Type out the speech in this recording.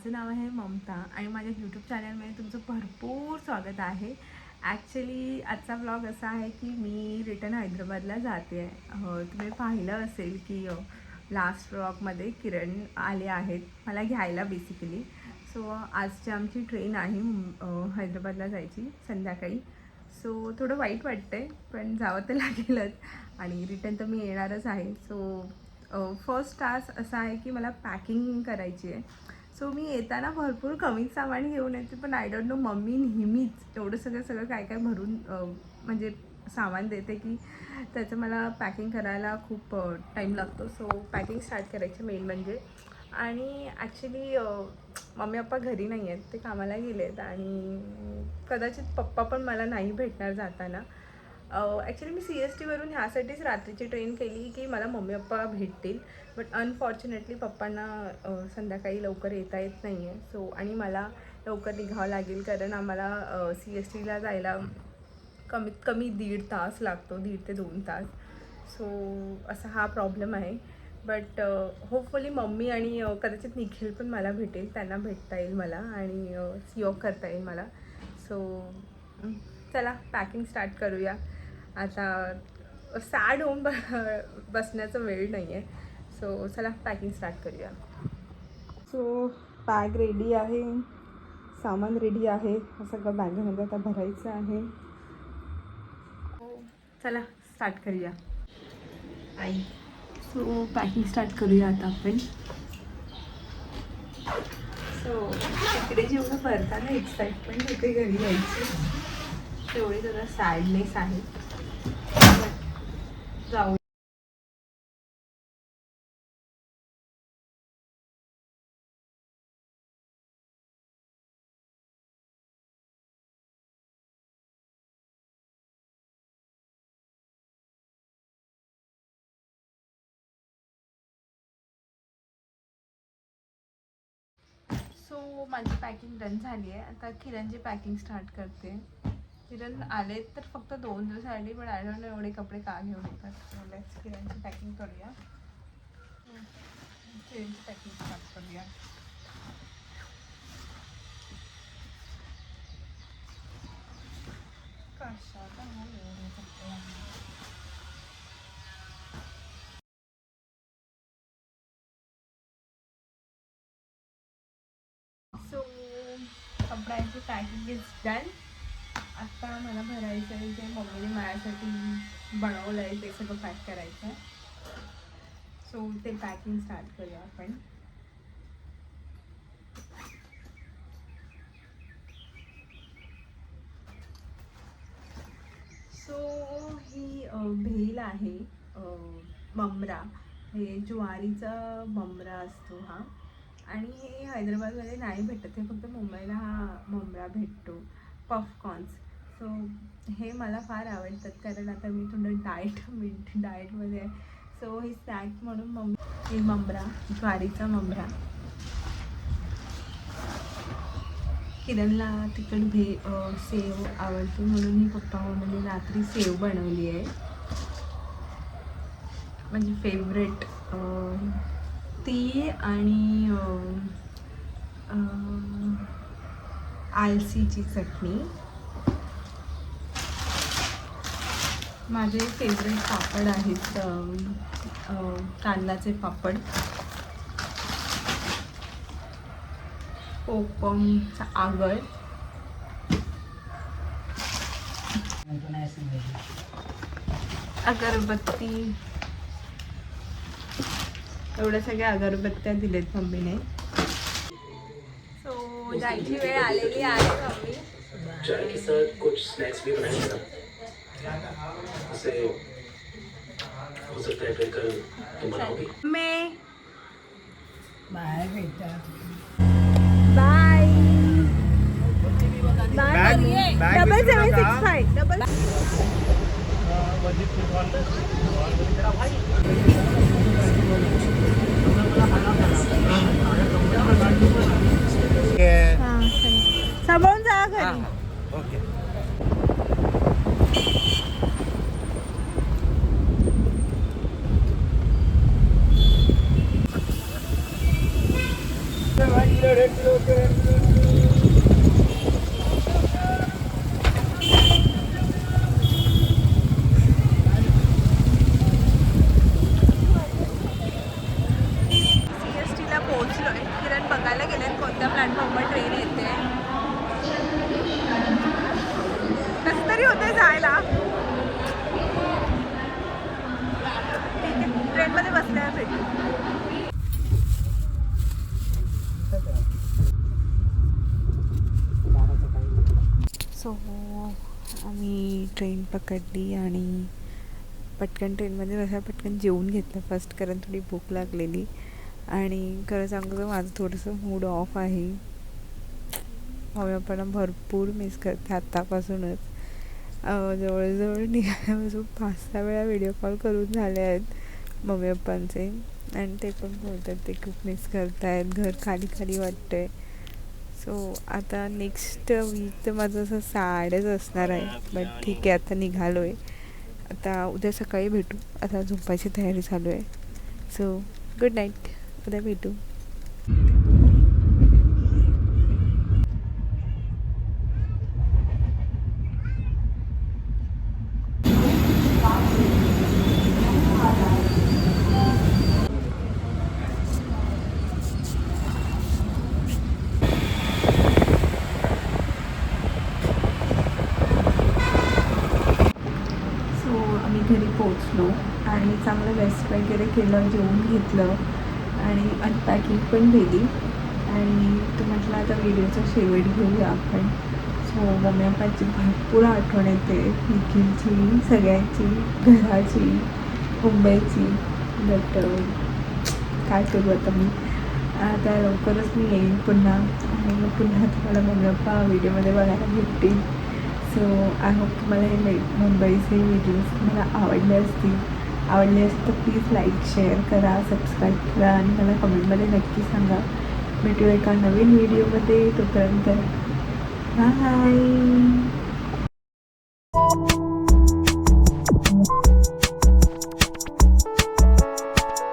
माझं नाव आहे ममता आणि माझ्या यूट्यूब चॅनलमध्ये तुमचं भरपूर स्वागत आहे. ॲक्च्युली आजचा व्लॉग असा आहे की मी रिटर्न हैदराबादला जाते आहे. तुम्ही पाहिलं असेल की लास्ट व्लॉगमध्ये किरण आले आहेत मला घ्यायला बेसिकली. सो आजची आमची ट्रेन आहे हैदराबादला जायची संध्याकाळी. सो थोडं वाईट वाटतं आहे पण जावं तर लागेलच आणि रिटर्न तर मी येणारच आहे. सो फर्स्ट टास्क असा आहे की मला पॅकिंग करायची आहे. सो मी येताना भरपूर कमी सामान घेऊन येते पण आय डोंट नो मम्मी नेहमीच एवढं सगळं काय काय भरून म्हणजे सामान देते की त्याचं मला पॅकिंग करायला खूप टाईम लागतो. सो पॅकिंग स्टार्ट करायची मेन म्हणजे. आणि ॲक्च्युली मम्मी पप्पा घरी नाही आहेत, ते कामाला गेले आहेत आणि कदाचित पप्पा पण मला नाही भेटणार जाताना. ॲक्च्युली मी CSTवरून ह्यासाठीच रात्रीची ट्रेन केली की मला मम्मी पप्पा भेटतील. बट अनफॉर्च्युनेटली पप्पांना संध्याकाळी लवकर येता येत नाही आहे. सो आणि मला लवकर निघावं लागेल कारण आम्हाला CSTला जायला कमीत कमी 1.5 तास लागतो, 1.5 ते 2 तास. सो असा हा प्रॉब्लेम आहे. बट होपफुली मम्मी आणि कदाचित निखिल पण मला भेटेल, त्यांना भेटता येईल मला आणि सी ऑफ करता येईल मला. सो चला पॅकिंग स्टार्ट करूया. आता सॅड होऊन बसण्याचा वेळ नाही आहे. सो चला पॅकिंग स्टार्ट करूया. सो बॅग रेडी आहे, सामान रेडी आहे, सगळं बॅगेमध्ये आता भरायचं आहे. चला स्टार्ट करूया. आई सो पॅकिंग स्टार्ट करूया आता आपण. सो तिकडे जेवढं भरताना एक्साइटमेंट होते घरी यायची तेवढी जरा सॅडनेस आहे. जाऊ. सो माझी पॅकिंग डन झाली आहे. आता किरणची पॅकिंग स्टार्ट करते. किरण आले तर फक्त 2 दिवस आले पण आय डोंट नो एवढे कपडे का घेऊन येतात. लेट्स किरणची पॅकिंग करूया. किरणची पॅकिंग स्टार्ट करूया. कशाला एवढे कपडे आहे. सो कपड्यांची पॅकिंग इज डन. आता मला भरायचं आहे जे मम्मीने माझ्यासाठी बनवलं आहे ते सगळं पॅक करायचं आहे. सो ते पॅकिंग स्टार्ट करूया आपण. सो ही भेल आहे ममरा. हे ज्वारीचा ममरा असतो हा आणि हे हैदराबादमध्ये नाही भेटत, हे फक्त मुंबईला हा ममरा भेटतो. पफकॉर्न्स. सो हे मला फार आवडतात कारण आता मी थोडं डाएटमध्ये आहे. सो हे स्नॅक म्हणून हे ममरा, ज्वारीचा ममरा. किरणला तिखट सेव आवडते म्हणून ही पप्पा मम्मीने रात्री सेव बनवली आहे. माझी फेवरेट ती आणि आलसीची चटणी. माझे फेवरेट पापड आहेत कांद्याचे पापड. कोकमचा आगळ, अगरबत्ती. एवढ्या सगळ्या अगरबत्त्या दिलेत मम्मीने. सो जायची वेळ आलेली आहे. मम्मी चाय के साथ कुछ स्नैक्स भी बनाएगा उसे हो सकता है फिर कल तुम बनाओगी. मैं बाय बेटा. बाय बाय करिए. 7765 डबल. सांभाळून जा घरी. ओके. CST ला पोहोचलोय. किरण बघायला गेले कोणत्या प्लॅटफॉर्मवर ट्रेन येते. कसं तरी होते जायला. ठीक आहे, ट्रेनमध्ये बसल्यावर भेटू. सो आम्ही ट्रेन पकडली आणि पटकन ट्रेनमध्ये बसा पटकन जेवून घेतलं फर्स्ट, कारण थोडी भूक लागलेली. आणि खरं सांगू तर माझं थोडंसं मूड ऑफ आहे. मम्मी पप्पांना भरपूर मिस करते आत्तापासूनच. जवळजवळ निघाल्यापासून 5-6 वेळा व्हिडिओ कॉल करून झाले आहेत मम्मी पप्पांचे, आणि ते पण बोलतात ते खूप मिस करतायत, घर खाली खाली वाटतं आहे. सो आता नेक्स्ट वीक तर माझं असं सॅडच असणार आहे. बट ठीक आहे, आता निघालो आहे. आता उद्या सकाळी भेटू. आता झोपायची तयारी चालू आहे. सो गुड नाईट, उद्या भेटू. आम्ही घरी पोचलो आणि चांगलं रेस्ट वगैरे केलं, जेवून घेतलं आणि अनपॅकिंग पण केली. आणि तो म्हटलं आता व्हिडिओचा शेवट घेऊया आपण. सो मम्मी पप्पाची भरपूर आठवण येते, निखिलची, सगळ्यांची, घराची, मुंबईची. बट काय करू आता मी. आता लवकरच मी येईन पुन्हा आणि मग पुन्हा तुम्हाला मम्मी पप्पा व्हिडिओमध्ये बघायला भेटतील. सो आय होप तुम्हाला हे मुंबईचे व्हिडिओज तुम्हाला आवडले असतील तर प्लीज लाईक, शेअर करा, सबस्क्राईब करा आणि मला कमेंटमध्ये नक्की सांगा. भेटू एका नवीन व्हिडिओमध्ये. तोपर्यंत बाय.